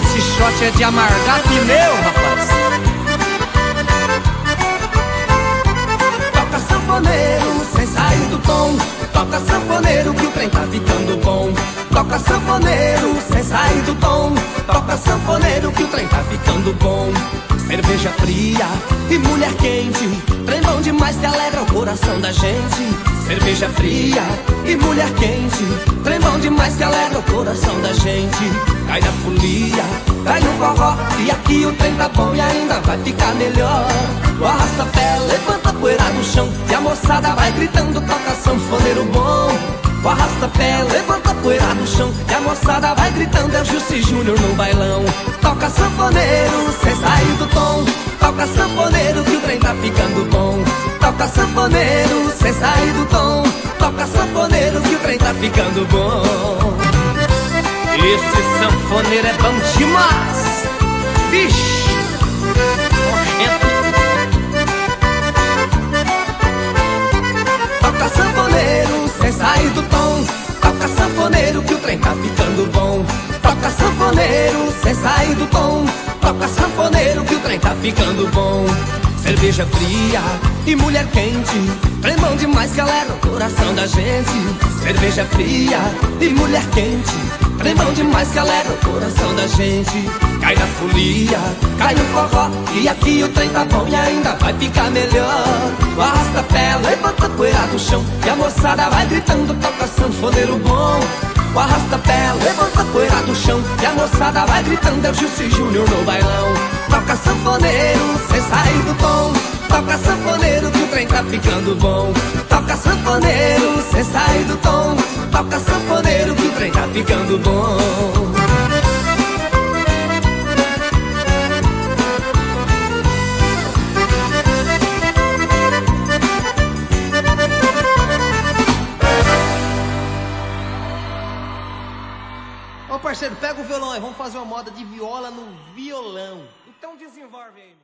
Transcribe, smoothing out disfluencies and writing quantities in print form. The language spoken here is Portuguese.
Esse shot é de amargar pneu, rapaz. Toca sanfoneiro sem sair do tom. Toca sanfoneiro que o trem tá ficando bom. Toca sanfoneiro sem sair do tom. Toca sanfoneiro que o trem tá ficando bom. Cerveja fria e mulher quente, trem bom demais que alegra o coração da gente. Cerveja fria e mulher quente, trem bom demais que alegra o coração da gente. Cai na folia, cai no forró, e aqui o trem tá bom e ainda vai ficar melhor. O arrasta-pé levanta a poeira do chão e a moçada vai gritando, toca sanfoneiro bom. O arrasta-pé levanta a poeira do chão e a moçada vai gritando, é o Jussi Júnior no bailão. Toca sanfoneiro sem sair do tom. Toca sanfoneiro que o trem tá ficando bom. Toca sanfoneiro sem sair do tom. Toca sanfoneiro que o trem tá ficando bom. Esse sanfoneiro é bom demais. Vixe, nojento. Toca sanfoneiro sem sair do tom. Toca sanfoneiro que o trem tá ficando bom. Toca sanfoneiro sem sair do tom. Toca sanfoneiro que o trem tá ficando bom. Cerveja fria e mulher quente, trem bom demais que alegra o coração da gente. Cerveja fria e mulher quente, trem bom demais que alegra o coração da gente. Cai na folia, cai no forró, e aqui o trem tá bom e ainda vai ficar melhor. O arrasta-pé levanta a poeira do chão e a moçada vai gritando, toca sanfoneiro bom. O arrasta-pé levanta a poeira do chão e a moçada vai gritando, é o Jussi Júnior no bailão. Toca sanfoneiro sem sair do tom. Toca sanfoneiro que o trem tá ficando bom. Toca sanfoneiro sem sair do tom. Toca sanfoneiro que o trem tá ficando bom. Ô parceiro, pega o violão aí, vamos fazer uma moda de viola no violão. Então desenvolve aí.